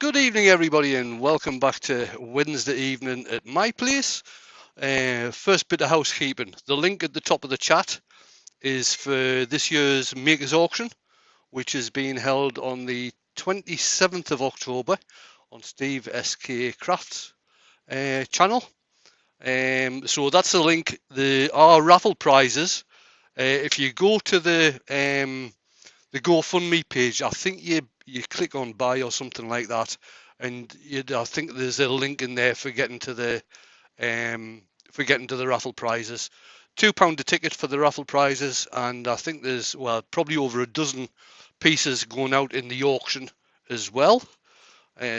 Good evening, everybody, and welcome back to Wednesday evening at my place. First bit of housekeeping. The link at the top of the chat is for this year's Makers Auction, which is being held on the 27th of October on Steve SK Crafts channel. So that's the link. There are raffle prizes. If you go to the GoFundMe page, I think you click on buy or something like that, and I think there's a link in there for getting to the raffle prizes. £2 a ticket for the raffle prizes, and I think there's probably over a dozen pieces going out in the auction as well.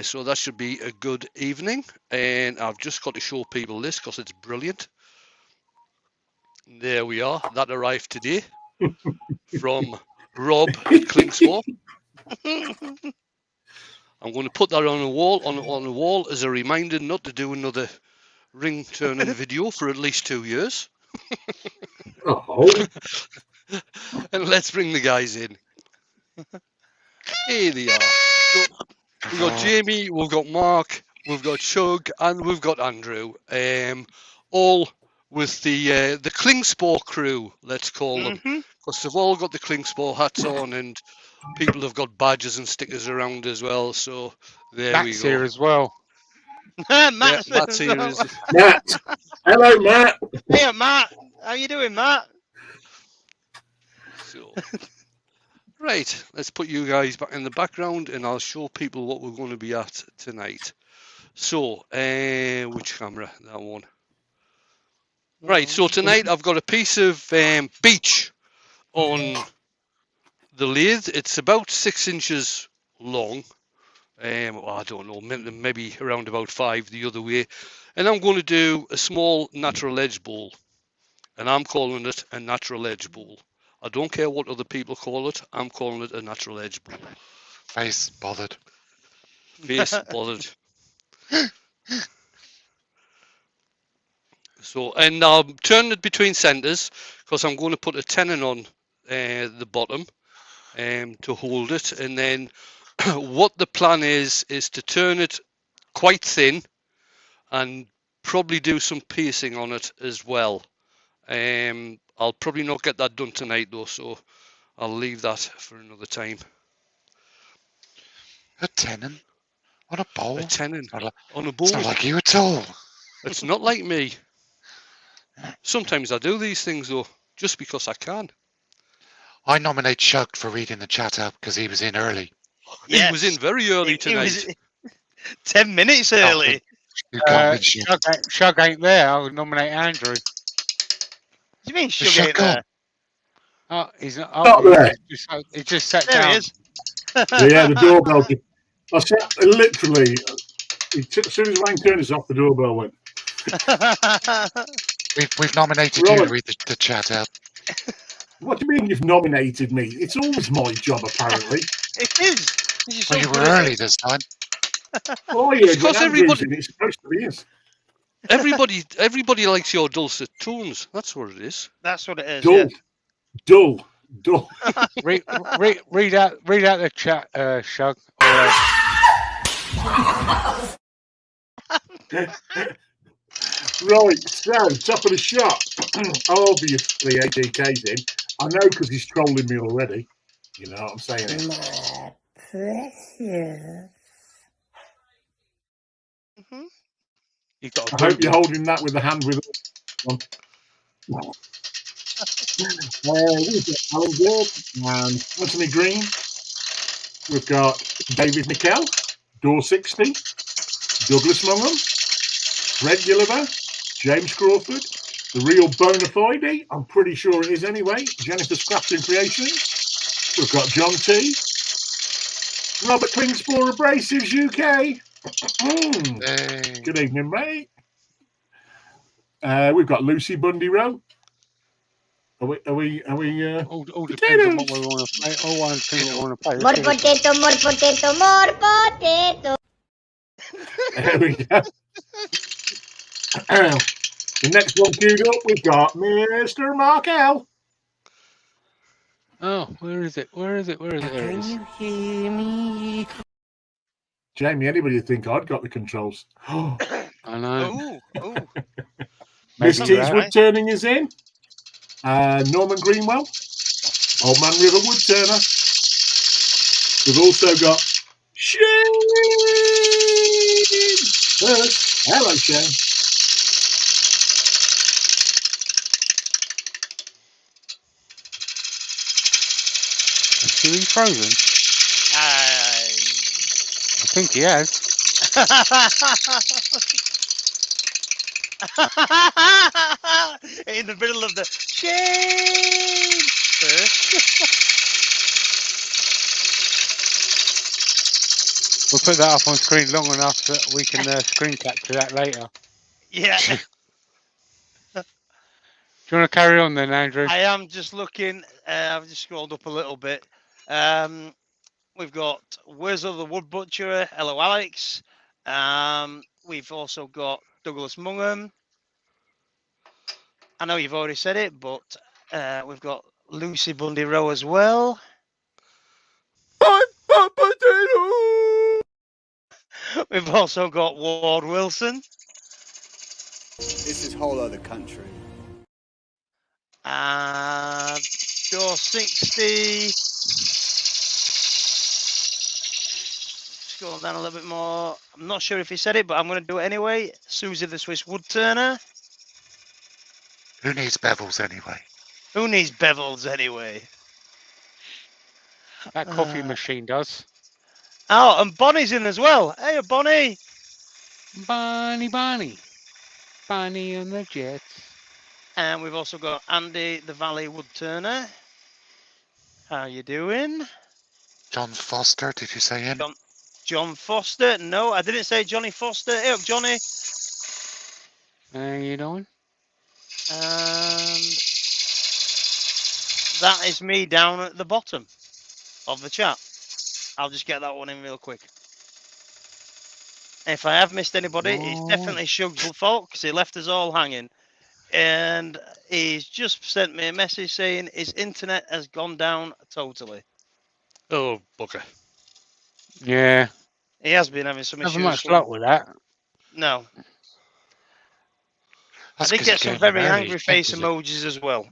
So that should be a good evening, and I've just got to show people this because it's brilliant. There we are. That arrived today from Rob at Klingsmore. I'm going to put that on a wall on a wall as a reminder not to do another ring turning video for at least 2 years. Oh. And let's bring the guys in. Here they are. So, we've got Jamie, we've got Mark, we've got Shug, and we've got Andrew. All with the Klingspor crew, let's call them, because they've all got the Klingspor hats on, and people have got badges and stickers around as well. So there Matt's we go. Here as well. Matt's here. Matt. Hello, Matt. Hey, Matt. How you doing, Matt? So, right, let's put you guys back in the background, and I'll show people what we're going to be at tonight. So, which camera? That one. Right, so tonight I've got a piece of beech on the lathe. It's about 6 inches long. I don't know, maybe around about 5 the other way. And I'm going to do a small natural edge bowl. And I'm calling it a natural edge bowl. I don't care what other people call it. I'm calling it a natural edge bowl. Face bothered. Face bothered. So, and I'll turn it between centres because I'm going to put a tenon on the bottom to hold it. And then what the plan is to turn it quite thin and probably do some piercing on it as well. I'll probably not get that done tonight though, so I'll leave that for another time. A tenon on a bowl? A tenon on a bowl? It's not like you at all. It's not like me. Sometimes I do these things though, just because I can. I nominate Shug for reading the chat out because he was in early. Yes. He was in very early tonight. It was 10 minutes early. Shug ain't there. I'll nominate Andrew. What do you mean Shug Shug ain't there? Oh, he's not, Not there. He just sat There down. he is. Yeah, the doorbell. I said, literally, as soon as Wayne turned us off, the doorbell went. We've nominated you to read the chat out. What do you mean you've nominated me? It's always my job, apparently. It is. Well, you were early this time. Oh, yeah, Because everybody- it's supposed to be. Yes. Everybody likes your dulcet tones. That's what it is. That's what it is. Dull. Yeah. Dull. Read out the chat, Shug. Right, so, top of the shop. Obviously, ADK's in. I know because he's trolling me already. You know what I'm saying? My precious. You've got I hope you're holding that with the hand with one. We've got Alan Ward and Anthony Green. We've got David Nickel, Door 60, Douglas Mungham, Fred Gilliver, James Crawford, the real bona fide, I'm pretty sure it is anyway, Jennifer Scrafton Creations. We've got John T, Robert Klingspor Abrasives UK. Hey. Good evening, mate. We've got Lucy Bundy Rowe. Are we All depends on what we want to play. All one thing we want to play. More potato, more potato, more potato. There we go. The next one queued up, we've got Mr. Mark L. Oh, where is it? There it Can is. you hear me? Jamie, anybody would think I'd got the controls. I know. Ooh. Miss Maybe you T's have. wood turning is in. Norman Greenwell, Old Man River wood turner. We've also got Shane first. Hello, Shane. Is he frozen? I think he has. In the middle of the shame. We'll put that up on screen long enough that we can screen capture that later. Yeah, Do you want to carry on then, Andrew? I am just looking. I've just scrolled up a little bit. We've got Wurzel the Wood Butcher. Hello, Alex. We've also got Douglas Mungham. I know you've already said it, but we've got Lucy Bundy Rowe as well. We've also got Ward Wilson. This is whole other country. Door 60. Scroll down a little bit more. I'm not sure if he said it, but I'm going to do it anyway. Susie the Swiss Wood Turner. Who needs bevels anyway? Who needs bevels anyway? That coffee machine does. Oh, and Bonnie's in as well. Hey, Bonnie. Bonnie. Bonnie and the Jets. And we've also got Andy the Valley Wood Turner. How you doing? John Foster, did you say him? John Foster. No, I didn't say Johnny Foster. Hey up, Johnny. How you doing? And that is me down at the bottom of the chat. I'll just get that one in real quick. If I have missed anybody, it's definitely Shug's fault because he left us all hanging. And he's just sent me a message saying his internet has gone down totally. Oh, bugger. Yeah. He has been having some issues. Having much luck with that. No. That's I did 'cause get he some came very in early. angry face emojis as well.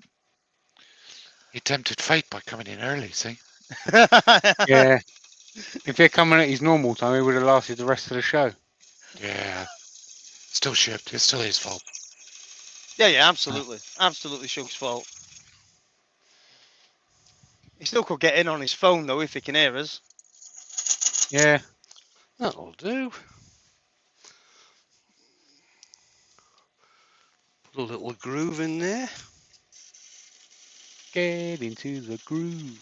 He tempted fate by coming in early, see? Yeah. If they're coming at his normal time, he would have lasted the rest of the show. Yeah. Still shipped. It's still his fault. Yeah, absolutely. Absolutely Shug's fault. He still could get in on his phone, though, if he can hear us. Yeah. That'll do. Put a little groove in there. Get into the groove.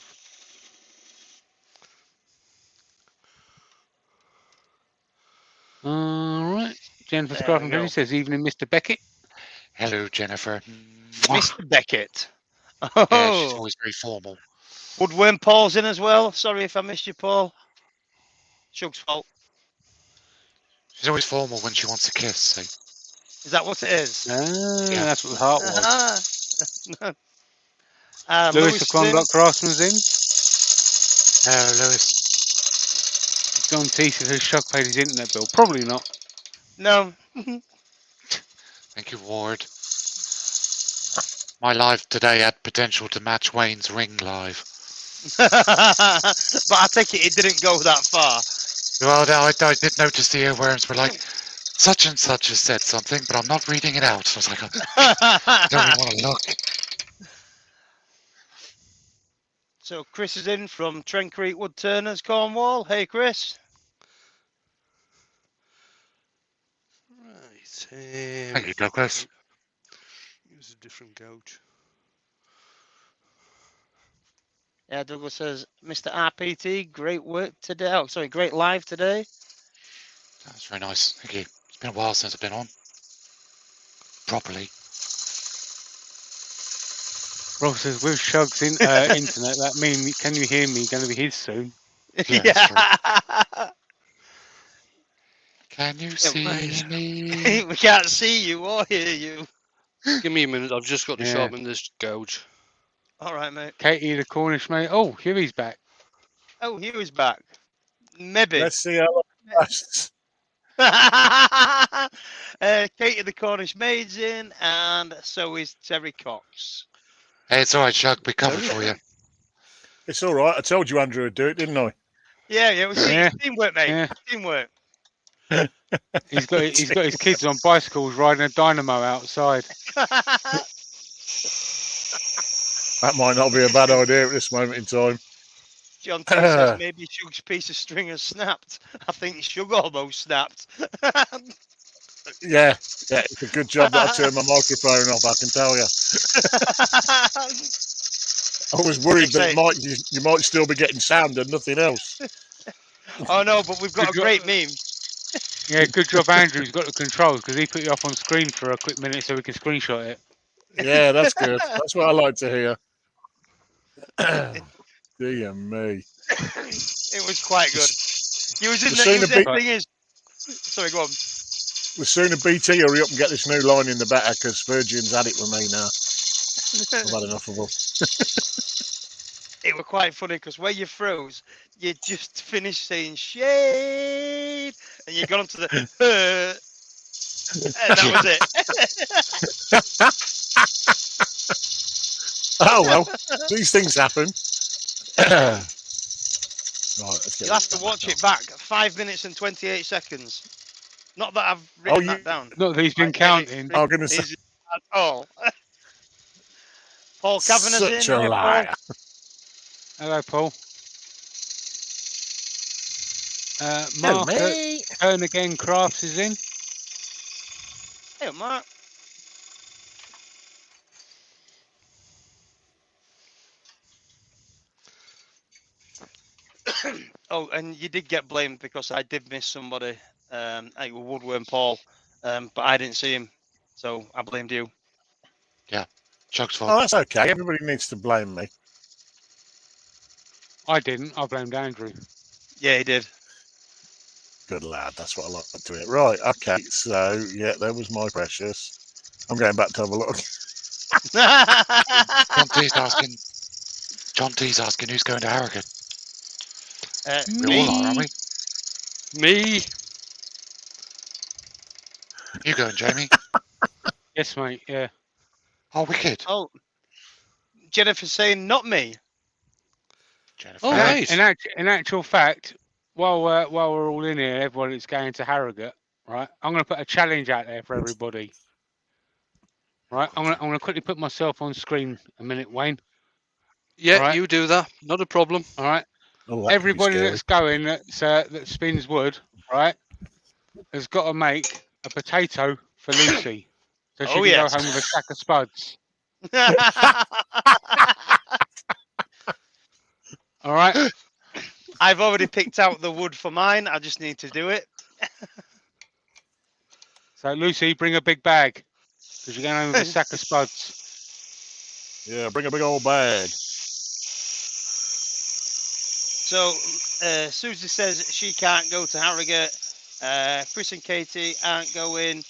All right. Jennifer There Scott we and go. says, evening, Mr. Beckett. Hello, Jennifer. Mr. Beckett. Yeah, she's Oh. always very formal. Woodworm Paul's in as well. Sorry if I missed you, Paul. Shug's fault. She's always formal when she wants a kiss, see? Is that what it is? Yeah. That's what the heart was. Lewis the Clonblock Craftsman's in. Hello, Lewis. John T says, has Shug paid his internet bill? Probably not. No. Thank you, Ward. My live today had potential to match Wayne's Ring live. But I take it didn't go that far. Well, I did notice the earworms were like, such and such has said something, but I'm not reading it out. So I was like, I don't even want to look. So Chris is in from Trent Creek Wood Turners, Cornwall. Hey, Chris. Right. Thank you, Douglas. Use a different gouge. Yeah, Douglas says, Mr. RPT, great work today. Oh, sorry, great live today. That's very nice. Thank you. It's been a while since I've been on. Properly. Rob says, with Shug's internet, that means, can you hear me? Going to be his soon. Yeah. Can you see me? We can't see you or hear you. Give me a minute. I've just got to sharpen this gouge. All right, mate. Katie the Cornish mate. Oh, Huey's back. Oh, Hugh's back. Maybe. Let's see how Katie the Cornish Maid's in, and so is Terry Cox. Hey, it's all right, Chuck. We covered for you. It's all right. I told you Andrew would do it, didn't I? Yeah, it was teamwork, mate. Yeah. Teamwork. He's got his kids on bicycles riding a dynamo outside. That might not be a bad idea at this moment in time. John T says maybe Shug's piece of string has snapped. I think Shug almost snapped. Yeah, it's a good job that I turned my microphone off, I can tell you. I was worried that you might still be getting sound and nothing else. Oh no, but we've got a great meme. Yeah, good job Andrew's got the controls, because he put you up on screen for a quick minute so we can screenshot it. Yeah, that's good. That's what I like to hear. Dear me. It was quite good. He was in the thing is. Sorry, go on. The sooner BT hurry up and get this new line in, the better, because Virgin's had it with me now. I've had enough of them. It was quite funny because where you froze, you just finished saying shade, and you got onto the and that was it. Oh well, these things happen. Right, you'll have to watch it back. 5 minutes and 28 seconds. Not that I've written that down. Not that he's been counting. I'm going to say. At all. Paul Kavanagh's Such in. a liar. Paul. Hello, Paul. Mark Turn Again Crafts is in. Hey, Mark. Oh, and you did get blamed because I did miss somebody. I think it was Woodworm Paul, but I didn't see him, so I blamed you. Yeah, Chuck's fault. Oh, that's okay. Everybody needs to blame me. I didn't. I blamed Andrew. Yeah, he did. Good lad. That's what I like to hear. Right. Okay. So, yeah, there was my precious. I'm going back to have a look. John T's asking who's going to Harrogate. Me. We all are, aren't we? Me. You going, Jamie? Yes, mate. Yeah. Oh, wicked. Oh, Jennifer's saying not me. Jennifer. Oh, right. In actual fact, while we're all in here, everyone that's going to Harrogate, right? I'm going to put a challenge out there for everybody. Right? I'm going to quickly put myself on screen a minute, Wayne. Yeah, right? You do that. Not a problem. All right. Oh, everybody that's going that spins wood, right, has got to make a potato for Lucy, so she can go home with a sack of spuds. All right. I've already picked out the wood for mine. I just need to do it. So Lucy, bring a big bag because you're going home with a sack of spuds. Yeah, bring a big old bag. So Susie says she can't go to Harrogate. Chris and Katie aren't going.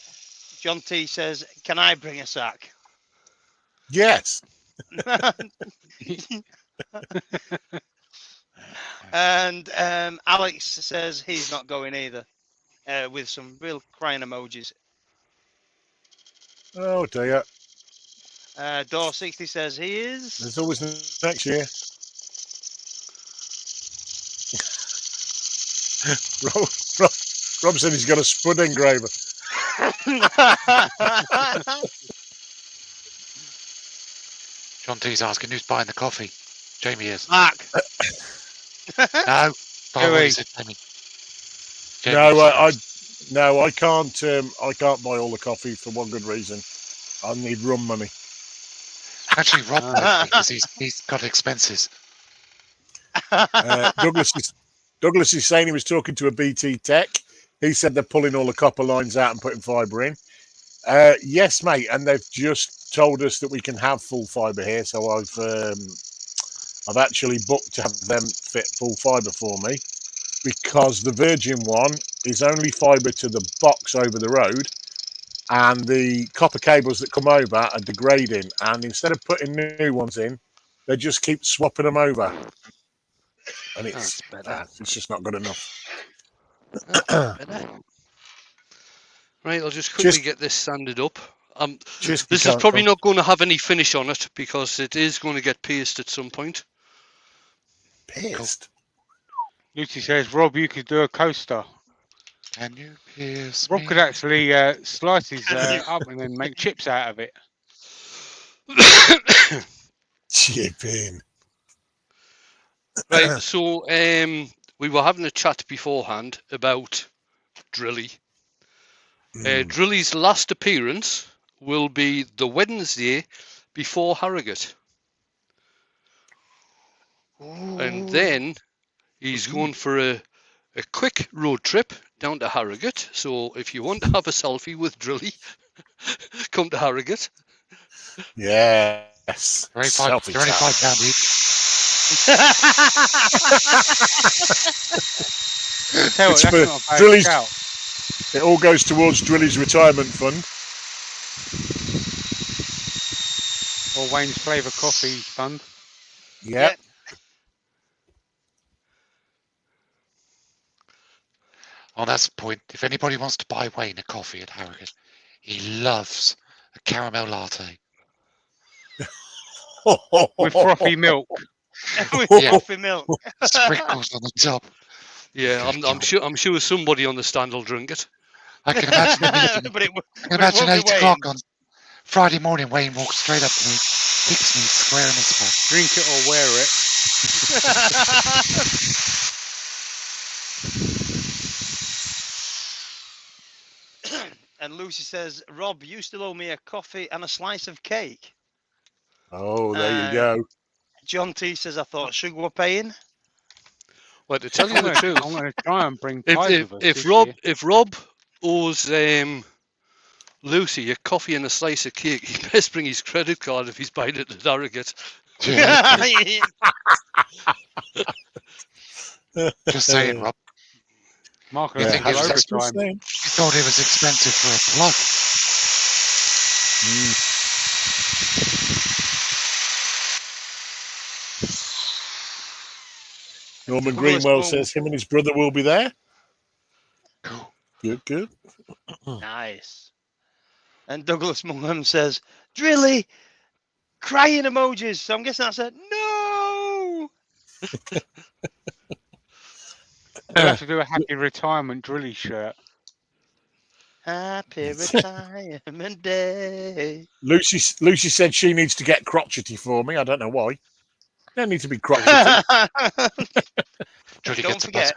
John T says, "Can I bring a sack?" Yes. And Alex says he's not going either, with some real crying emojis. Oh dear. Door 60 says he is. There's always next year. Rob said he's got a spud engraver. John T's asking who's buying the coffee. Jamie is. Mark. No. Jamie. No, I can't. I can't buy all the coffee for one good reason. I need rum money. Actually, Rob, because he's got expenses. Douglas is saying he was talking to a BT Tech. He said they're pulling all the copper lines out and putting fibre in. Yes, mate, and they've just told us that we can have full fibre here. So I've actually booked to have them fit full fibre for me, because the Virgin one is only fibre to the box over the road, and the copper cables that come over are degrading. And instead of putting new ones in, they just keep swapping them over, and it's just not good enough. Better. Right, I'll just quickly get this sanded up. This is probably not going to have any finish on it because it is going to get pierced at some point. Pierced? Lucy says, Rob, you could do a coaster. Can you pierce Rob me? could actually slice his up and then make chips out of it. Chipping. Right, so we were having a chat beforehand about Drilly. Drilly's last appearance will be the Wednesday before Harrogate. And then he's going for a quick road trip down to Harrogate. So if you want to have a selfie with Drilly, come to Harrogate. Yes. They're only £5 each. It all goes towards Drilly's retirement fund. Or Wayne's Flavour Coffee Fund. Yep. Oh, that's the point. If anybody wants to buy Wayne a coffee at Harrogate, he loves a caramel latte. With frothy milk. With frothy milk. Sprinkles on the top. Yeah, I'm sure somebody on the stand will drink it. I can imagine imagine 8 o'clock on Friday morning, Wayne walks straight up to me, kicks me square in the spot. Drink it or wear it. And Lucy says, Rob, you still owe me a coffee and a slice of cake. Oh, there you go. John T says, I thought sugar were paying. Well, to tell you the truth, I'm going to try and bring pies with us if Rob owes Lucy a coffee and a slice of cake, he best bring his credit card if he's buying it at Harrogate. Just saying, Rob. Mark, you think you thought it was expensive for a plug? Norman Greenwell says him and his brother will be there. Cool. Good. Nice. And Douglas Mungham says, Drilly, crying emojis. So I'm guessing that said, no! We'll have to do a happy retirement Drilly shirt. Happy retirement day. Lucy said she needs to get crotchety for me. I don't know why. Don't need to be crotchety. Don't forget,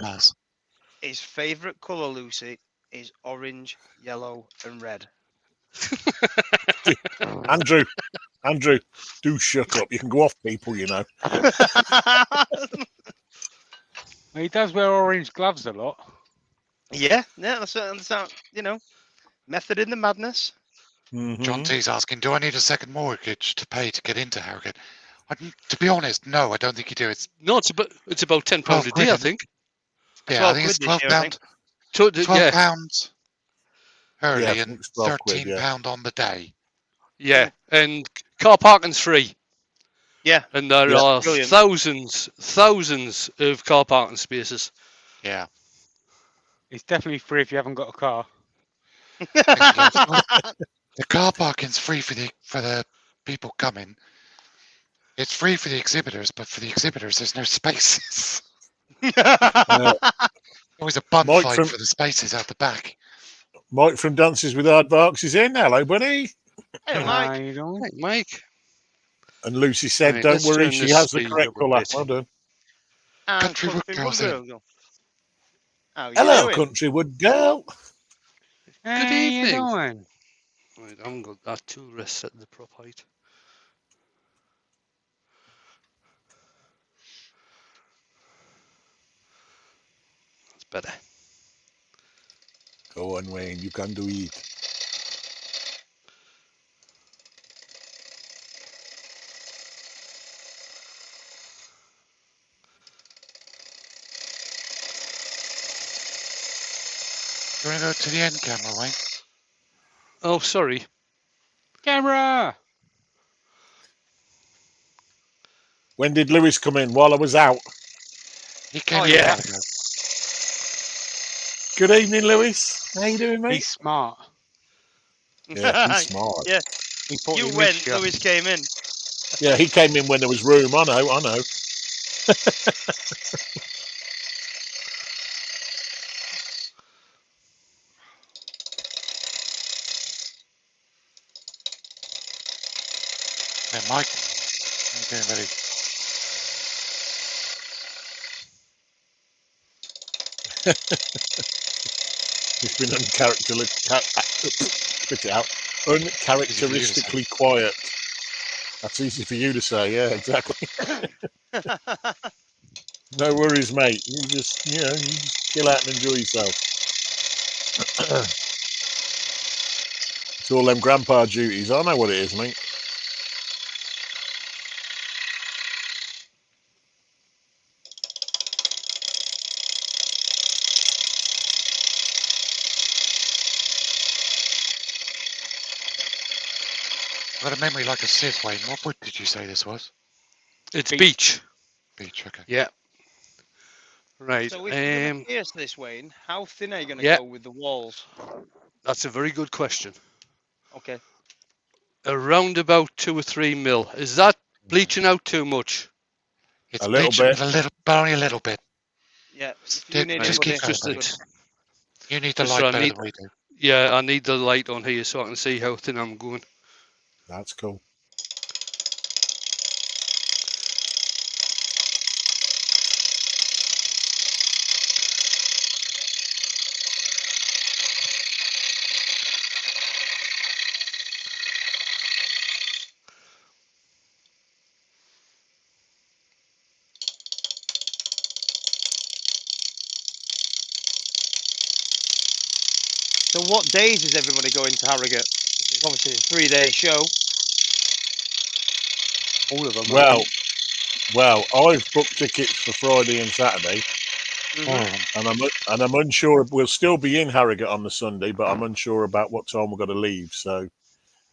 his favourite colour, Lucy, is orange, yellow, and red. Andrew, do shut up. You can go off people, you know. He does wear orange gloves a lot. Yeah, that's you know, method in the madness. John T's asking, do I need a second mortgage to pay to get into Harrogate? To be honest, no, I don't think you do. It's about £10 a day, I think. Yeah, I think it's £12. £12 early and £13 on the day. Yeah, and car parking's free. Yeah, and there are thousands of car parking spaces. Yeah, it's definitely free if you haven't got a car. The car parking's free for the people coming. It's free for the exhibitors, but for the exhibitors, there's no spaces. Always a bun fight for the spaces out the back. Mike from Dances with Aardvarks is in. Hello, buddy. Hey, Mike. Hey, Mike. And Lucy said, "Don't worry, she has the correct colour." Well done. Country Wood Girl's in. Hello, Country Wood Girl. Good evening. Right, I haven't got that tool rest set the prop height. That's better. Go on, Wayne. You can do it. You want to go to the end camera, Wayne? Oh, sorry. Camera! When did Lewis come in? While I was out. He came in. Yeah. Good evening, Lewis. How you doing, mate? He's smart. Yeah, he's smart. Yeah, He thought you he went, missed you. Lewis came in. Yeah, he came in when there was room. I know. Hey, Mike, how you doing, buddy? He's been uncharacteristically quiet. That's easy for you to say. Yeah, exactly. No worries, mate. You just chill out and enjoy yourself. It's all them grandpa duties. I know what it is, mate. I've got a memory like a sieve, Wayne. What wood did you say this was? It's beech. Beech, okay. Yeah. Right. So if you're going to pierce this, Wayne, how thin are you going to Yeah. go with the walls? That's a very good question. Okay. Around about 2 or 3 mil. Is that bleaching out too much? It's A little bleaching bit. with but only a little bit. Yeah. If Stick- you need just anybody, keep Just going. good. You need the Just light so I better need- than we do. Yeah, I need the light on here so I can see how thin I'm going. That's cool. So what days is everybody going to Harrogate? It's obviously a 3-day show. All of them. Well, I've booked tickets for Friday and Saturday, and I'm unsure. We'll still be in Harrogate on the Sunday, but I'm unsure about what time we're going to leave. So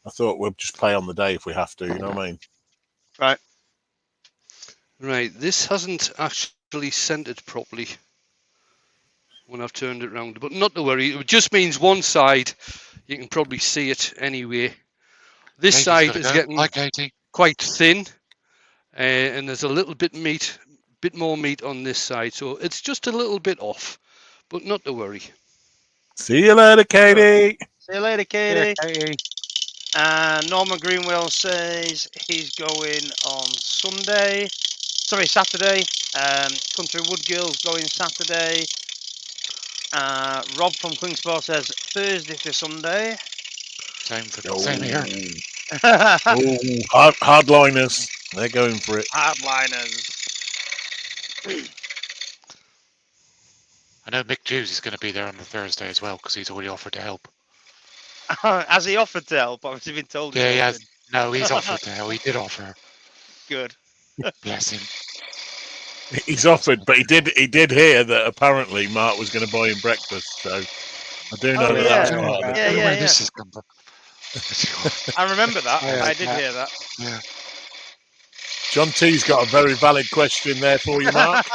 I thought we'll just play on the day if we have to. You know what I mean? Right. Right, this hasn't actually centered properly when I've turned it around, but not to worry. It just means one side, you can probably see it anyway. This Katie's side gotta is go. getting Hi, Katie. quite thin, and there's a little bit more meat on this side, so it's just a little bit off, but not to worry. See you later, Katie. See you later, Katie. Yeah, Katie. Norman Greenwell says he's going on Saturday. Country Wood Girls going Saturday. Rob from Klingspor says Thursday to Sunday. Same here. Hardliners. They're going for it. Hardliners. I know Mick Hughes is going to be there on the Thursday as well because he's already offered to help. Has he offered to help? I've been told. Yeah, he has. No, he's offered to help. He did offer. Good. Bless him. He's offered, but he did hear that apparently Mark was going to buy him breakfast. So I do know that yeah. that's part of it. I don't know where this has come from. I remember that. Yeah, I did hear that. Yeah. John T's got a very valid question there for you, Mark.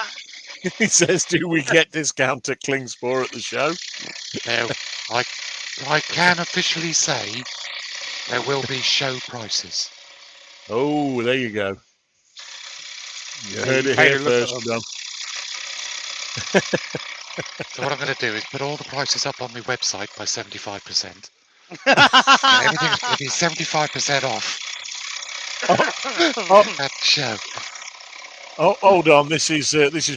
He says, "Do we get discount at Klingspor at the show?" Now, I can officially say there will be show prices. Oh, there you go. You heard it here first, John. So what I'm going to do is put all the prices up on my website by 75%. And everything's going to be 75% off at the show. Oh, hold on. This is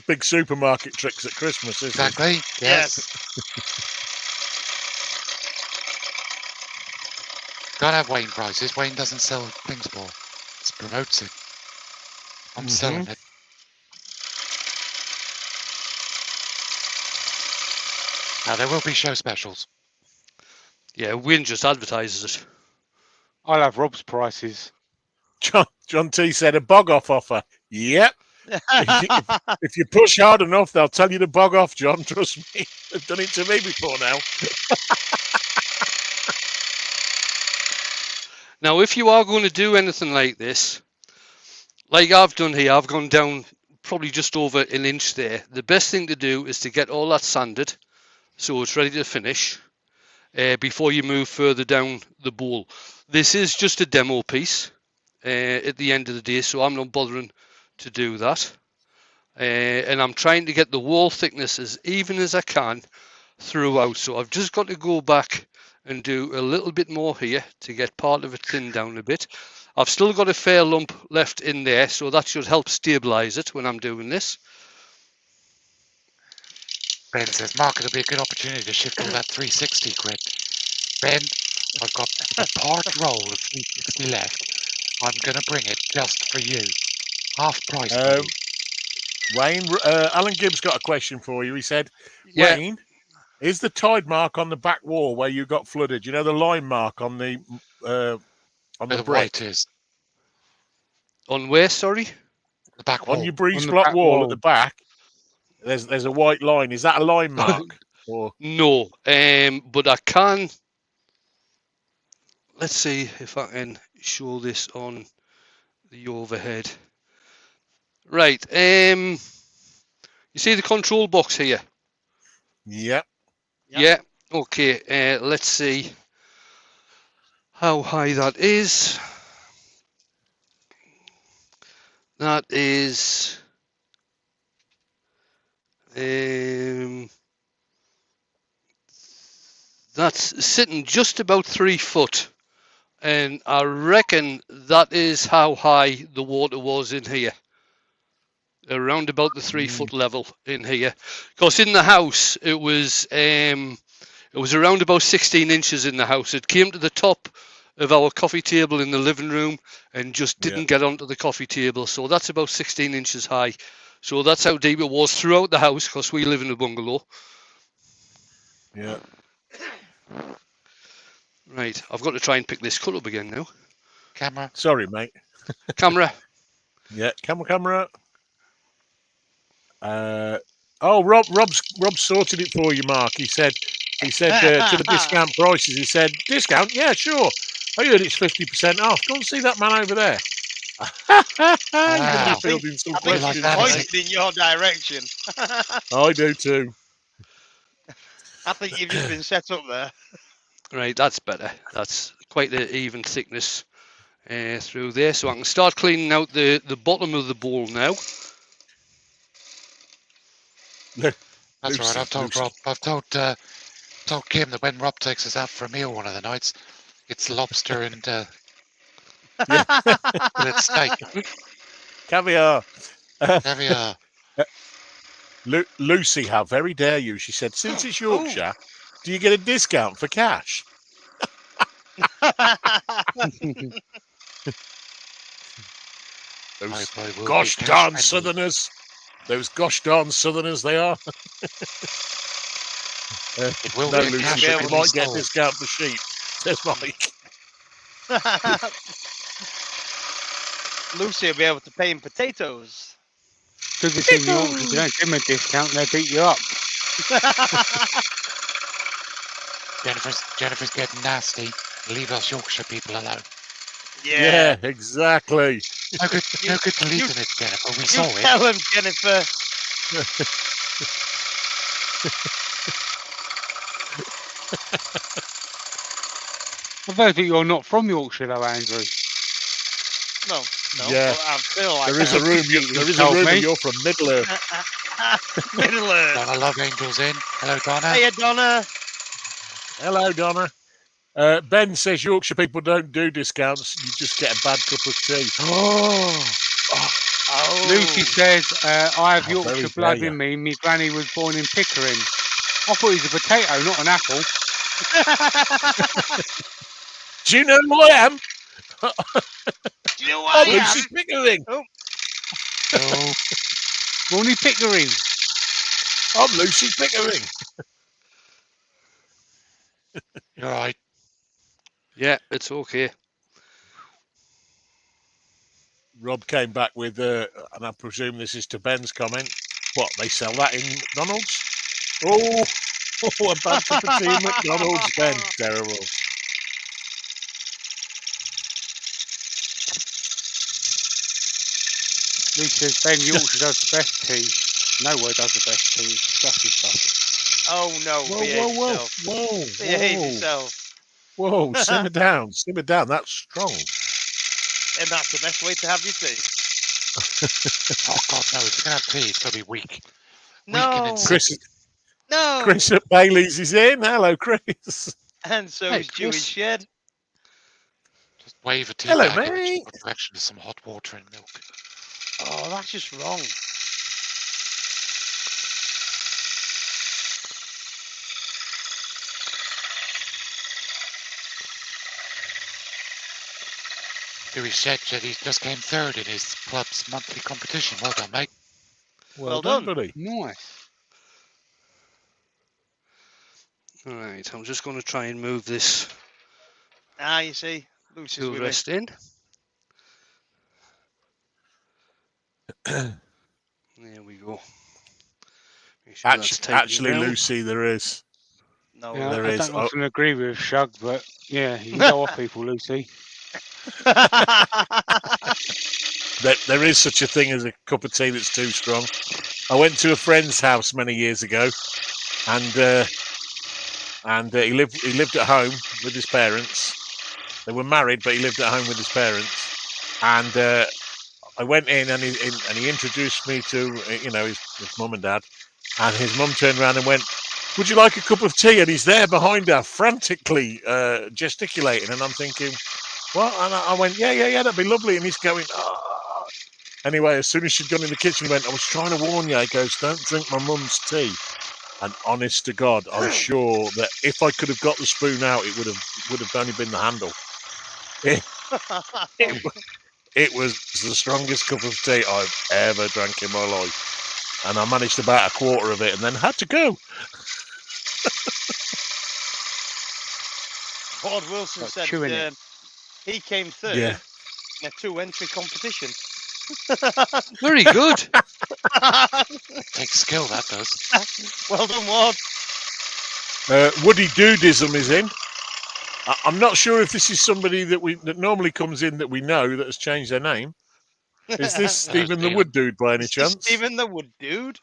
big supermarket tricks at Christmas, isn't Exactly. Yes. Can't have Wayne prices. Wayne doesn't sell Klingspor. It promotes it. I'm selling it. Now there will be show specials. Yeah, Wayne just advertises it. I'll have Rob's prices. John T said a bog off offer. Yep. If you push hard enough, they'll tell you to bog off, John. Trust me. They've done it to me before now. Now, if you are going to do anything like this, like I've done here, I've gone down probably just over an inch there. The best thing to do is to get all that sanded so it's ready to finish before you move further down the bowl. This is just a demo piece at the end of the day, so I'm not bothering to do that. And I'm trying to get the wall thickness as even as I can throughout. So I've just got to go back and do a little bit more here to get part of it thinned down a bit. I've still got a fair lump left in there, so that should help stabilize it when I'm doing this. Ben says, Mark, it'll be a good opportunity to shift all that 360 grit. Ben, I've got the part roll of 360 left. I'm going to bring it just for you. Half price, buddy. Wayne, Alan Gibbs got a question for you. He said, Yeah. Wayne, is the tide mark on the back wall where you got flooded? You know the line mark on the Where the brick? white is. On where, sorry? The back wall. On your breeze On the block back wall wall. at the back, there's a white line. Is that a line mark? Or No, but I can. Let's see if I can show this on the overhead. Right. You see the control box here? yeah. Yeah. Okay. Let's see how high that is. That is. That's sitting just about 3 foot, and I reckon that is how high the water was in here, around about the 3 foot level in here. Because in the house it was around about 16 inches in the house. It came to the top of our coffee table in the living room and just didn't get onto the coffee table. So that's about 16 inches high. So that's how deep it was throughout the house, because we live in a bungalow. Yeah. Right, I've got to try and pick this cut up again now. Camera. Sorry, mate. Camera. Yeah, camera. Rob sorted it for you, Mark. He said to the discount prices. He said, discount? Yeah, sure. I heard it's 50% off. Go and see that man over there. You're going to be fielding some questions. He's pointed in your direction. I do too. I think you've just been set up there. Right, that's better. That's quite an even thickness through there. So I can start cleaning out the bottom of the bowl now. That's right. I've told Rob. I've told Kim that when Rob takes us out for a meal one of the nights, it's lobster and it's steak. Caviar. Caviar. Lucy, how very dare you? She said, since it's Yorkshire, do you get a discount for cash? Those gosh darn southerners. Those gosh darn southerners they are. No, Lucy, but you might get a discount for sheep, says Mike. Lucy will be able to pay in potatoes. Because it's in Yorkshire, you don't give them a discount, they beat you up. Jennifer's getting nasty. Leave us Yorkshire people alone. Yeah, exactly. No good deleting it, Jennifer. We saw it. Tell him, Jennifer. I don't think you're not from Yorkshire, though, Andrew. No. Yeah. I feel like There is a room. There is a room. You're from Middle Earth. Middle Earth. Donna Love Angels in. Hello, Donna. Hiya, Donna. Hello, Donna. Ben says Yorkshire people don't do discounts. You just get a bad cup of tea. Lucy says, I have How very Yorkshire blood dare in me. My granny was born in Pickering. I thought he was a potato, not an apple. Do you know who I am? Do you know what I'm I Lucy am? Pickering. Oh, Ronnie Pickering. I'm Lucy Pickering. you're right. Yeah, it's okay. Rob came back with, and I presume this is to Ben's comment. What, they sell that in McDonald's? Oh, a bad cup of tea in McDonald's, Ben. Terrible. Lucy says, Ben, Yorkshire does the best tea. Nowhere does the best tea. It's disgusting stuff. Oh no! Whoa, Behave whoa, whoa, yourself. whoa, Behave whoa, yourself. whoa! Simmer down, simmer down. That's strong. And that's the best way to have your tea. Oh God, no! If you're gonna have tea, it's gonna be weak. No. Weak and insipid. No. Chris at Bailey's is in. Hello, Chris. And so Hey, is Jewish Chris. Shed. Just wave a tea Hello, bag in the mate. direction of some hot water and milk. Oh, that's just wrong. Dewey said he just came third in his club's monthly competition. Well done, mate. Well done, buddy. Nice. All right, I'm just going to try and move this Ah, you see, Lucy's to with me. rest in. There we go. Make sure that's tightened Actually, down. Lucy, there is. No, Yeah, there I is. don't often agree with Shug, but yeah, you can go off people, Lucy. There is such a thing as a cup of tea that's too strong. I went to a friend's house many years ago, and he lived at home with his parents. They were married, but he lived at home with his parents. And I went in, and he introduced me to his mum and dad. And his mum turned around and went, "Would you like a cup of tea?" And he's there behind her, frantically gesticulating. And I'm thinking, "What?" And I went, "Yeah, that'd be lovely." And he's going, "Oh." Anyway, as soon as she'd gone in the kitchen, he went, "I was trying to warn you." He goes, "Don't drink my mum's tea." And honest to God, I'm sure that if I could have got the spoon out, it would have only been the handle. It was the strongest cup of tea I've ever drank in my life. And I managed about a quarter of it and then had to go. Ward Wilson Like said chewing it. he came third Yeah. in a 2-entry competition. Very good. Takes skill, that does. Well done, Ward. Woody Doodism is in. I'm not sure if this is somebody that normally comes in that we know that has changed their name. Is this Stephen the Wood Dude by any chance? Stephen the Wood Dude?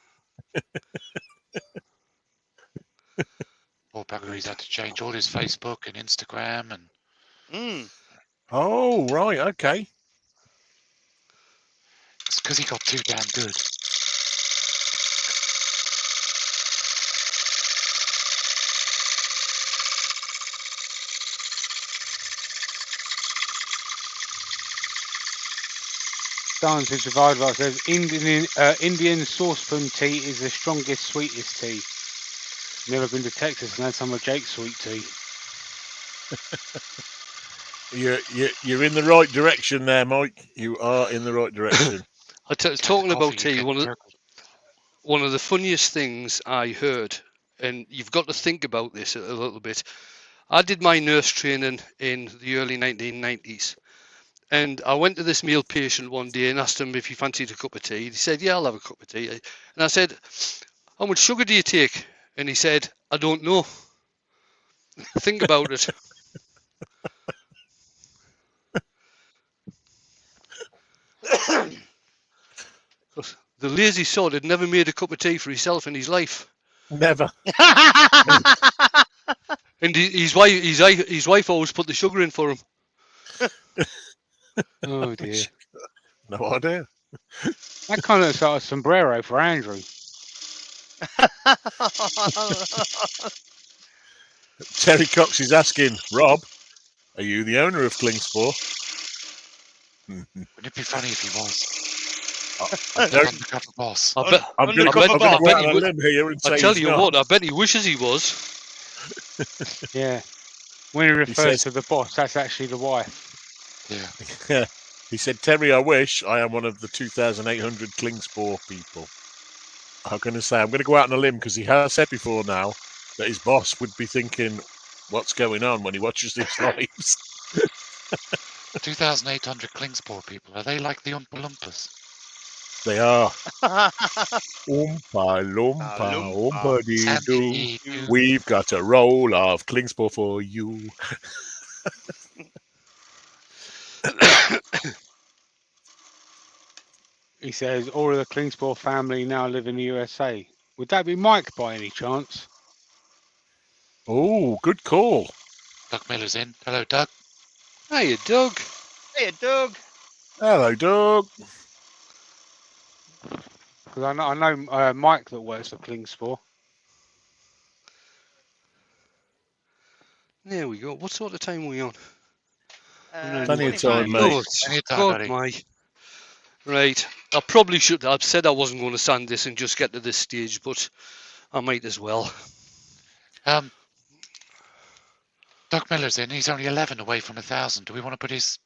Poor bugger, he's had to change all his Facebook and Instagram and. Oh, right, okay. It's because he got too damn good. Dancing Survivor says Indian saucepan tea is the strongest, sweetest tea. Never been to Texas and had some of Jake's sweet tea. You're in the right direction there, Mike. You are in the right direction. Talking about tea, one of the funniest things I heard, and you've got to think about this a little bit. I did my nurse training in the early 1990s. And I went to this male patient one day and asked him if he fancied a cup of tea. He said, "Yeah, I'll have a cup of tea." And I said, "How much sugar do you take?" And he said, "I don't know." Think about it. The lazy sod had never made a cup of tea for himself in his life. Never. And his wife always put the sugar in for him. Oh dear. No idea. That kind of looks like a sombrero for Andrew. Terry Cox is asking, "Rob, are you the owner of Klingspor?" Wouldn't it be funny if he was? I don't. Undercover boss. I'm going to go out on a limb here and say I tell he's you not. what, I bet he wishes he was. Yeah. When he refers says- to the boss, that's actually the wife. Yeah. He said, "Terry, I wish I am one of the 2,800 Klingspor people." I'm going to go out on a limb because he has said before now that his boss would be thinking, "What's going on?" when he watches these lives. 2,800 Klingspor people. Are they like the Oompa Loompas? They are. Oompa Loompa, Oompa Dee Doo. We've got a roll of Klingspor for you. He says all of the Klingspor family now live in the USA. Would that be Mike by any chance? Oh, good call. Doug Miller's in. Hello, Doug. Hiya, Doug. Hey, Doug. Hello, Doug. Because I know Mike that works for Klingspor. There we go. What sort of time are we on? Plenty of time, 25 mate. minutes. Plenty of time, God, buddy. my. Right. I probably should. I've said I wasn't going to sand this and just get to this stage, but I might as well. Doug Miller's in. He's only 11 away from 1,000. Do we want to put his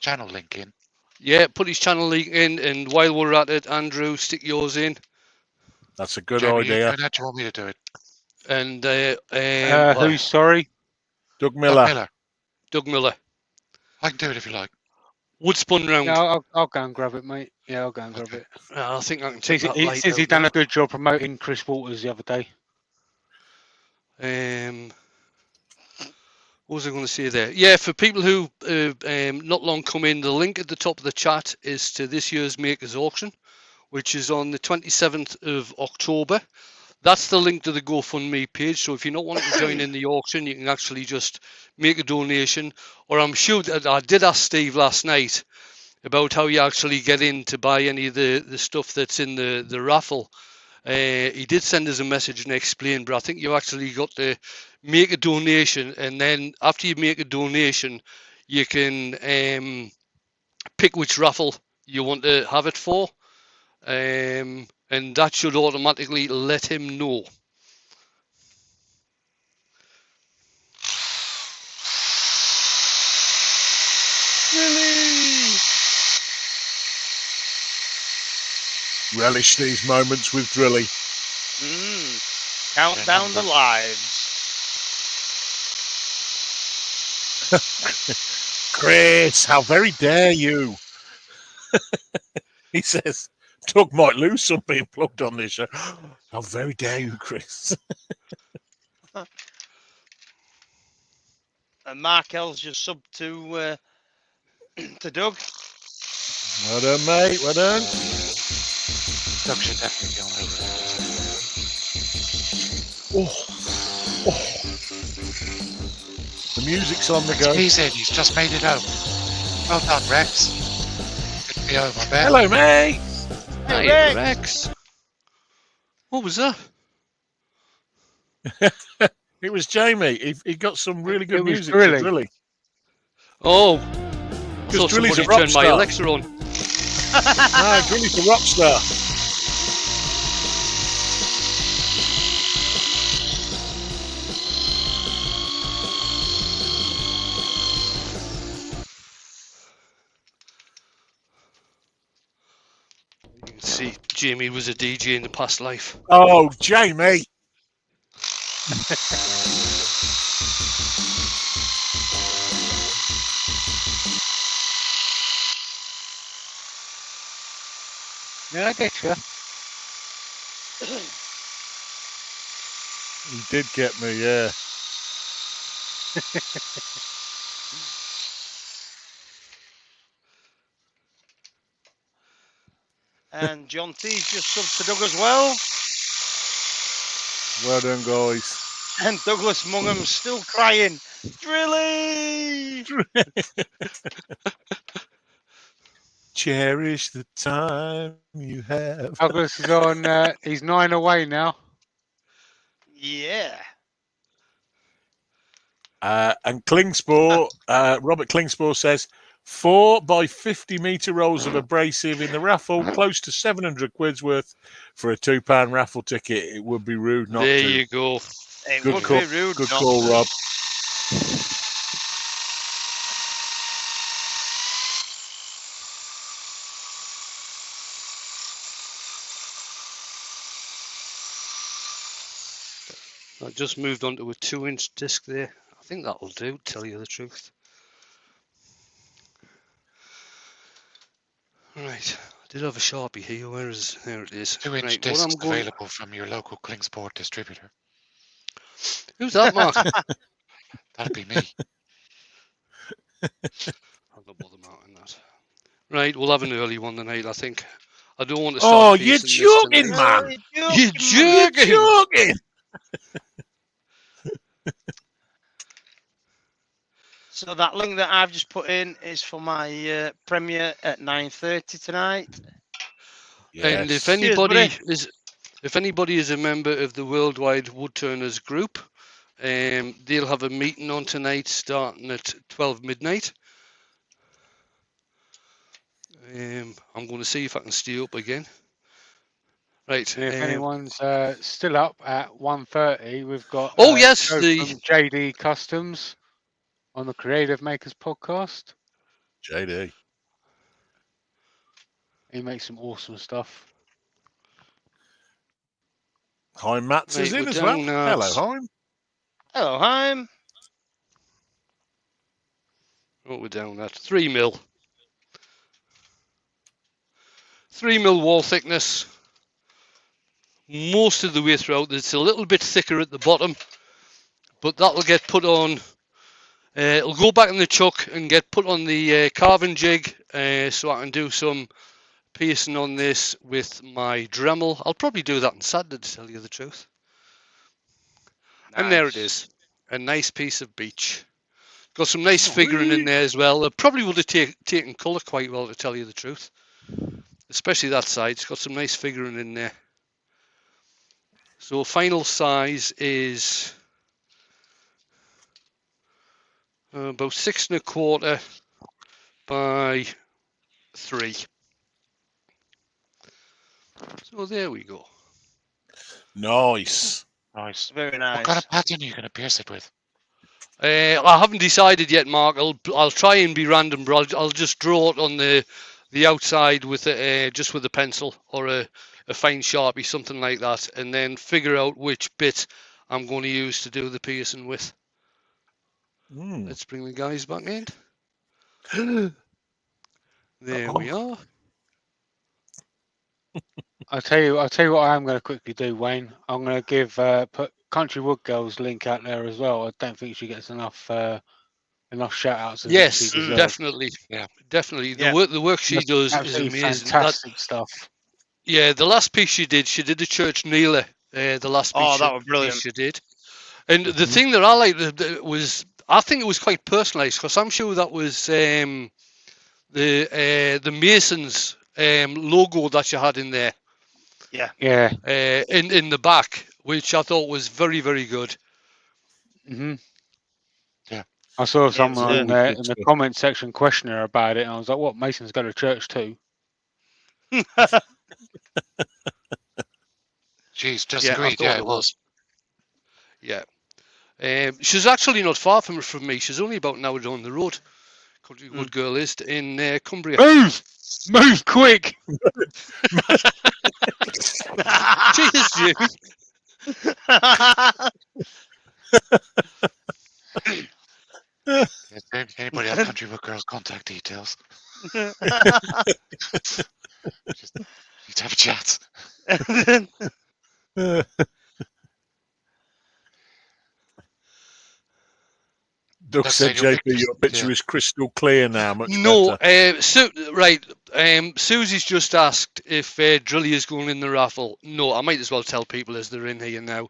channel link in? Yeah, put his channel link in, and while we're at it, Andrew, stick yours in. That's a good Jamie, idea. do you want me to do it? And Who's sorry? Doug Doug Miller. Miller. Doug Miller. I can do it if you like. Wood spun round. Yeah, I'll go and grab it, mate. Yeah, I'll go and grab it. I think I can take Since that light he's out done now. a good job promoting Chris Waters the other day. What was I going to say there? Yeah, for people who not long come in, the link at the top of the chat is to this year's Makers Auction, which is on the 27th of October. That's the link to the GoFundMe page. So if you're not wanting to join in the auction, you can actually just make a donation. Or I'm sure that I did ask Steve last night about how you actually get in to buy any of the stuff that's in the raffle. He did send us a message and explain, but I think you actually got to make a donation, and then after you make a donation, you can pick which raffle you want to have it for, and that should automatically let him know. Relish these moments with Drilly. Count down the lives. Chris, how very dare you? He says, Doug might lose some being plugged on this show. How very dare you, Chris? And Markel's just subbed to Doug. Well done, mate. Well done. Doug should definitely be on over. The music's on the go. He's in. He's just made it home. Well done, Rex. Good to be home, I bet. Hello, mate. Hey, Rex. What was that? It was Jamie. He got some really good It was music Drilly. for Drilly. Oh, I Because thought Drilly's somebody a rock turned my star. Alexa on. No, Drilly's a rock star. You can see Jamie was a DJ in the past life. Oh, Jamie. Yeah, I get you. He did get me, yeah. And John T's just subbed to Doug as well. Well done, guys. And Douglas Mungham's still crying. Drilly! Cherish the time you have. Douglas is on. He's 9 away now. Yeah. And Klingspor, Robert Klingspor says 4 by 50 metre rolls of abrasive in the raffle, close to 700 quid's worth for a £2 raffle ticket. It would be rude not There to. you go. It Good would call. be rude. Good not call, to. Rob. I just moved on to a 2-inch disc there. I think that'll do, tell you the truth. Right, I did have a Sharpie here. Where is it? There it is. 2-inch Right, discs what I'm going... available from your local Klingsport distributor. Who's that, Mark? That'd be me. I'll not bother marking that. Right, we'll have an early one tonight, I think. I don't want to Oh, start. you're pacing this joking, tonight. man. You're You're joking. joking. So that link that I've just put in is for my premiere at 9:30 tonight. And if Yes. anybody is a member of the Worldwide Woodturners group, they'll have a meeting on tonight starting at 12 midnight. I'm going to see if I can stay up again. Right. And if anyone's still up at 1:30, we've got yes, Joe from JD Customs on the Creative Makers podcast. JD. He makes some awesome stuff. Heim Mats is Right, in we're as well. down at- Hello, Heim. Hello, Heim. What we're down at 3 mil. 3 mil wall thickness. Most of the way throughout. It's a little bit thicker at the bottom, but that'll get put on. It'll go back in the chuck and get put on the carving jig, so I can do some piercing on this with my Dremel. I'll probably do that on Saturday, to tell you the truth. Nice. And there it is, a nice piece of beech. Got some nice figuring in there as well. It probably would have taken colour quite well, to tell you the truth. Especially that side. It's got some nice figuring in there. So final size is about 6 1/4 by 3. So there we go. Nice. Nice. Very nice. What kind of pattern are you going to pierce it with? I haven't decided yet, Mark. I'll try and be random, but I'll just draw it on the outside with just with a pencil or a fine Sharpie, something like that, and then figure out which bit I'm going to use to do the piercing with. Let's bring the guys back in. There we are. I'll tell you what I am going to quickly do, Wayne. I'm going to give put Country Wood Girls link out there as well. I don't think she gets enough shout outs. Yes, definitely. Yeah, definitely. Yeah. The work she does is amazing. Fantastic stuff. Yeah, the last piece she did a church kneeler. The last piece that was brilliant. she did. And the thing that I liked was, I think it was quite personalised, because I'm sure that was the Masons logo that she had in there. Yeah. In the back, which I thought was very, very good. Mm-hmm. Yeah. I saw someone in good the stuff. comment section questioning her about it, and I was like, "What? Masons go to church too?" Jeez, just Yeah, I agreed. thought Yeah, it it was. Yeah. She's actually not far from me. She's only about an hour down the road. Country Wood Girl is in Cumbria. Move quick! Cheers, Jimmy. Anybody have Country Wood Girls' contact details? Just need to have a chat. Doug Let's said, say your JP, your picture yeah. is crystal clear now. Much No, better. Susie's just asked if Drilly is going in the raffle. No, I might as well tell people as they're in here now.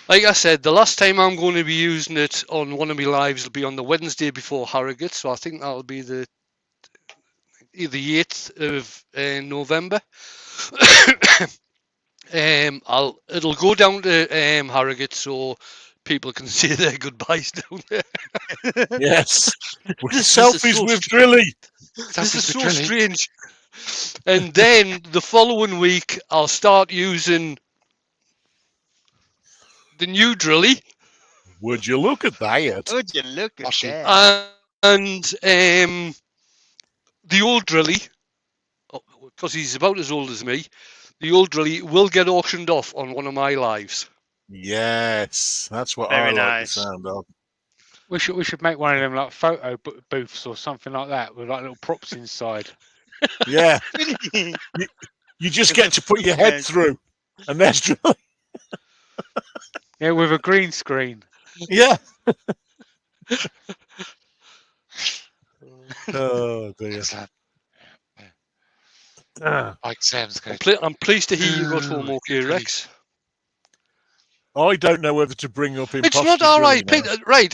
Like I said, the last time I'm going to be using it on one of my lives will be on the Wednesday before Harrogate, so I think that'll be the 8th of November. It'll go down to Harrogate, so people can say their goodbyes down there. Yes. This Selfies is so with Drilly. This is so strange. And then the following week, I'll start using the new Drilly. Would you look at that? Would you look at that? And the old Drilly, because he's about as old as me, the old Drilly will get auctioned off on one of my lives. Yes, that's what Very I like nice. the sound of. We should make one of them like photo booths or something like that with like little props inside. Yeah. You just get to put your head through, and there's Drilly. Yeah, with a green screen. Yeah. Oh dear. Like Sam's going. I'm pleased to hear you got home okay, Rex. I don't know whether to bring up It's imposter not drilling RIP. now. Right.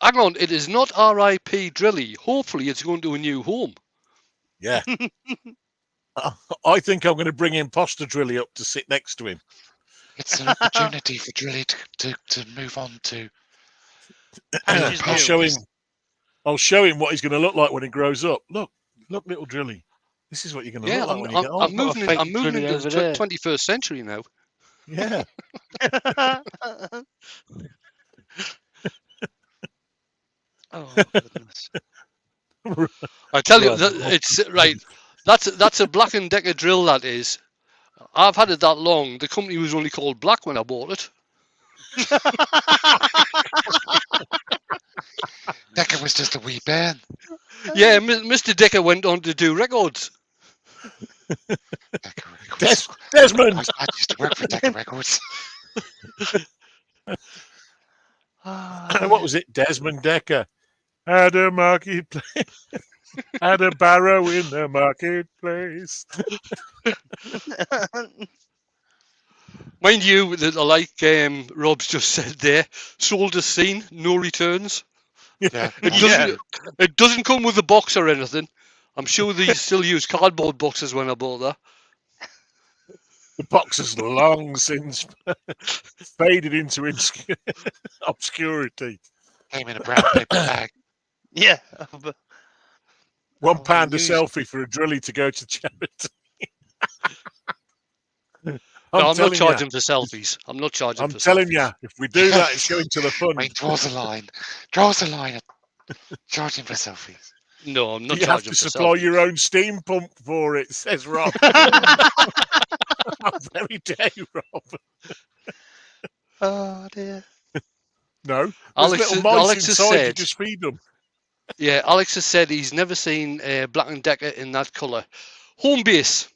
Hang on. It is not RIP Drilly. Hopefully, it's going to a new home. Yeah. I think I'm going to bring imposter Drilly up to sit next to him. It's an opportunity for Drilly to move on to. I'll show him what he's going to look like when he grows up. Look, little Drilly. This is what you're going to look like when you get old. I'm moving into the 21st century now. Yeah. Oh goodness! I tell you, it's right. That's a Black & Decker drill. That is. I've had it that long. The company was only called Black when I bought it. Decker was just a wee bairn. Yeah, Mr. Decker went on to do records. Desmond! I used to work for Decker Records. What was it? Desmond Decker. At a marketplace. At a barrow in the marketplace. Mind you, like Rob's just said there, sold as seen, no returns. Yeah. It doesn't come with a box or anything. I'm sure they still use cardboard boxes when I bought that. The box has long since faded into obscurity. Came in a brown paper bag. Yeah. £1 a selfie for a drilly to go to charity. I'm not charging for selfies. I'm not charging for selfies. I'm telling you, if we do that, it's going to the fun. Wayne draws a line. Draws a line at charging for selfies. No, I'm not charging for selfies. You have to supply your own steam pump for it, says Rob. How very dare you, Rob? Oh, dear. No. Alex has said, you just feed them. Yeah, Alex has said he's never seen Black & Decker in that colour. Homebase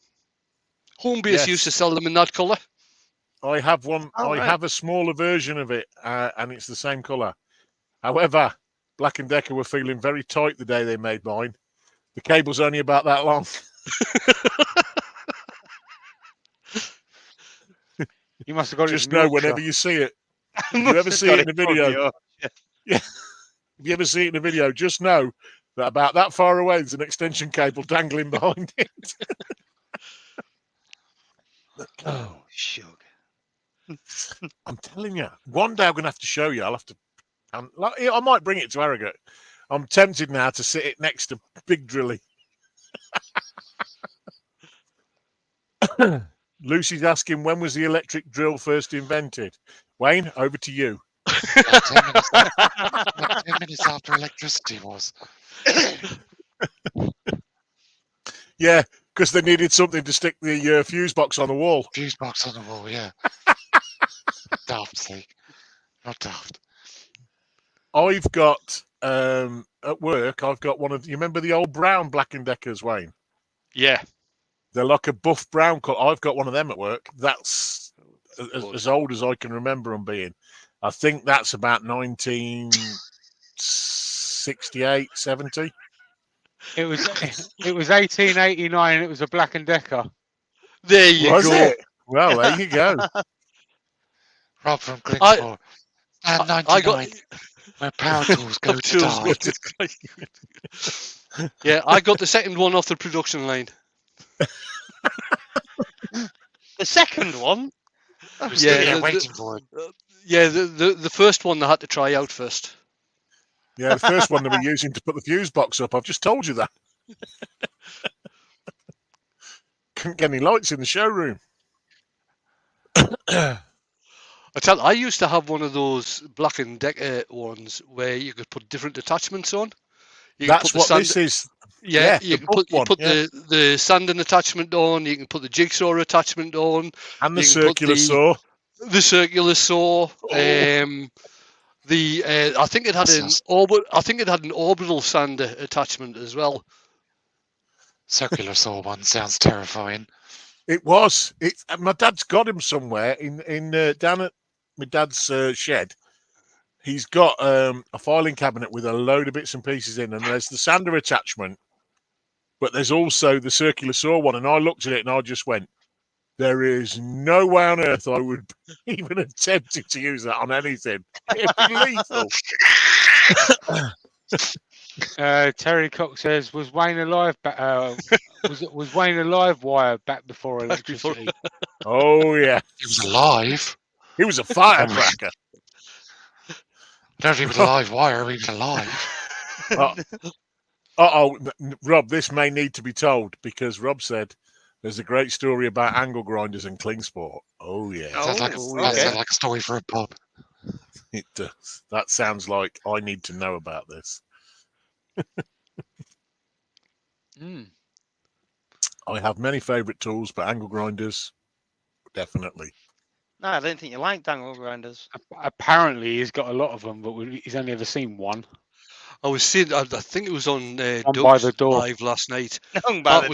used to sell them in that colour. I have one. I have a smaller version of it, and it's the same colour. However, Black & Decker were feeling very tight the day they made mine. The cable's only about that long. You must have got it. Just know whenever you see it. If you ever see it in a video, yeah. If you ever see it in a video, just know that about that far away there's an extension cable dangling behind it. Oh, sugar. I'm telling you, one day I'm going to have to show you. I'll have to. I might bring it to Harrogate. I'm tempted now to sit it next to Big Drilly. Lucy's asking, when was the electric drill first invented? Wayne, over to you. 10 minutes after electricity was. Yeah, because they needed something to stick the fuse box on the wall. Fuse box on the wall, yeah. Daft, see. Not daft. I've got, at work, I've got one of, you remember the old brown Black & Deckers, Wayne? Yeah. They're like a buff brown colour. I've got one of them at work. That's as old as I can remember them being. I think that's about 1968, 70. It was 1889 and it was a Black & Decker. There you go. It? Well, there you go. Rob from Clinksport. And 99, where power tools go to die. Yeah, I got the second one off the production line. The second one? Yeah, waiting for it. Yeah, the first one they had to try out first. Yeah, the first one they were using to put the fuse box up. I've just told you that. Couldn't get any lights in the showroom. I used to have one of those Black & Decker ones where you could put different attachments on. That's what this is. Yeah, you can put the sanding attachment on. You can put the jigsaw attachment on, and the circular saw. The circular saw. I think it had an orbital sander attachment as well. Circular saw one sounds terrifying. It was. My dad's got him somewhere in down at my dad's shed. He's got a filing cabinet with a load of bits and pieces in, and there's the sander attachment, but there's also the circular saw one. And I looked at it and I just went, There is no way on earth I would even attempt to use that on anything. It'd be lethal. Terry Cox says, "Was Wayne alive? Was Wayne alive? Wire back before electricity." Oh yeah, He was alive. he was a firecracker. Not even a live wire. He was alive. Rob, this may need to be told because Rob said there's a great story about angle grinders and cling sport. Oh yeah, Sounds like a story for a pub. It does. That sounds like I need to know about this. I have many favourite tools, but angle grinders, definitely. No, I didn't think you liked angle grinders. Apparently, he's got a lot of them, but he's only ever seen one. I was seeing. I think it was on Doug's by the door live last night. Matt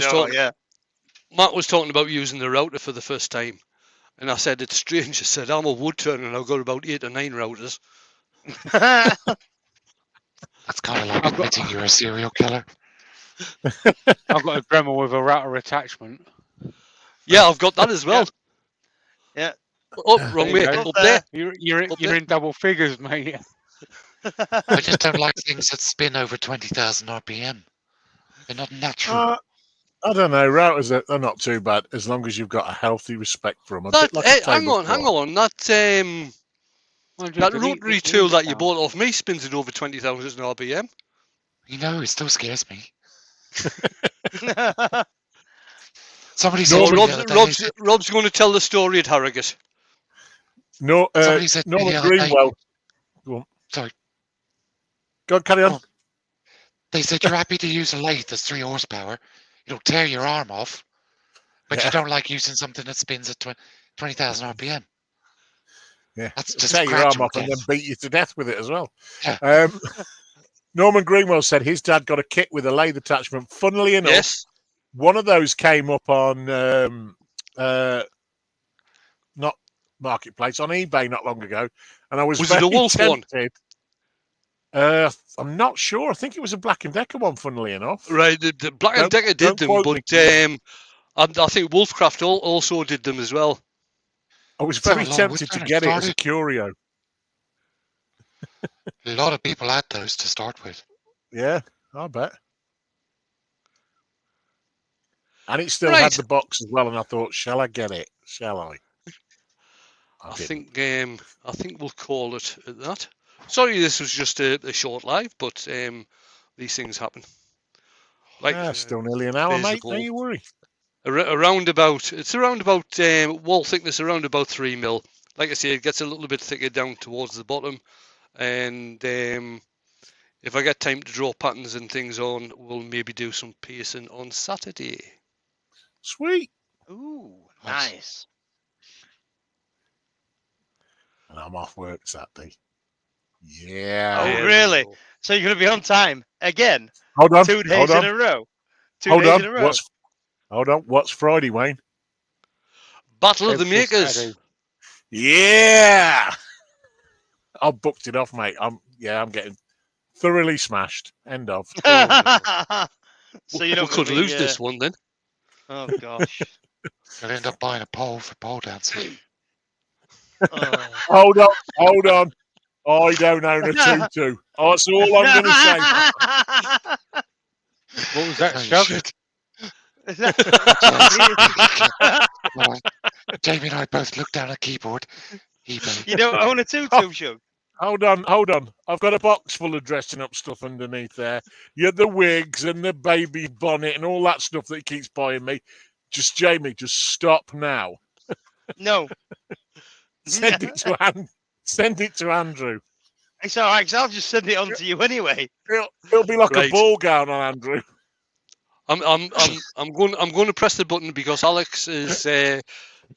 was talking about using the router for the first time, and I said it's strange. I said I'm a Woodturning and I've got about 8 or 9 routers. That's kind of like admitting you're a serial killer. I've got a Dremel with a router attachment. Yeah, I've got that as well. Yeah. Oh, wrong way. Up there. You're in double figures, mate. I just don't like things that spin over 20,000 RPM. They're not natural. I don't know. Routers are not too bad as long as you've got a healthy respect for them. Hang on. That rotary tool that you bought off me spins it over 20,000 RPM. You know, it still scares me. Somebody said Rob's going to tell the story at Harrogate. No, somebody said Norman Greenwell. Go on. Sorry. Go on, carry on. They said you're happy to use a lathe that's 3 horsepower. It'll tear your arm off, but you don't like using something that spins at 20,000 RPM. Yeah, that's just tear your arm off and then beat you to death with it as well. Yeah. Norman Greenwell said his dad got a kit with a lathe attachment. Funnily enough, one of those came up on not Marketplace, on eBay not long ago, and I was very it a Wolf tempted. I'm not sure. I think it was a Black & Decker one, funnily enough. Right, the Black & Decker did them, but I think Wolfcraft also did them as well. I was very tempted to get it as a curio. A lot of people had those to start with. Yeah, I bet. And it still had the box as well, and I thought, shall I get it? Shall I? I think we'll call it at that. Sorry, this was just a short live, but these things happen. Like still nearly an hour, mate. Don't you worry. Around about wall thickness around about 3 mil. Like I say, it gets a little bit thicker down towards the bottom, and if I get time to draw patterns and things on, we'll maybe do some piercing on Saturday. Sweet. Ooh, nice. And I'm off work Saturday. Yeah. Oh, really? So you're going to be on time again? Hold on. 2 days in a row. Hold on. What's Friday, Wayne? Battle of the Makers. Yeah. I booked it off, mate. I'm getting thoroughly smashed. End of. So we could lose this one then. Oh gosh. You'll end up buying a pole for pole dancing. Hold on. I don't own a tutu. That's all I'm going to say. What was that, Shug? Jamie and I both looked down at the keyboard. You don't own a tutu, Shug? Hold on. I've got a box full of dressing up stuff underneath there. You the wigs and the baby bonnet and all that stuff that he keeps buying me. Jamie, just stop now. No. Send it to Andrew. It's all right, 'cause I'll just send it on to you anyway. It'll be like a ball gown on Andrew. I'm going to press the button because Alex is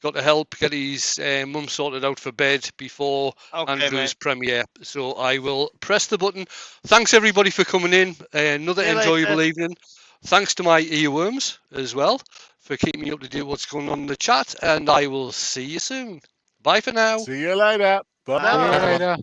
got to help get his mum sorted out for bed before Andrew's premiere. So I will press the button. Thanks everybody for coming in. Another enjoyable evening. Thanks to my earworms as well for keeping me up to date what's going on in the chat, and I will see you soon. Bye for now. See you later. Bye. See you later.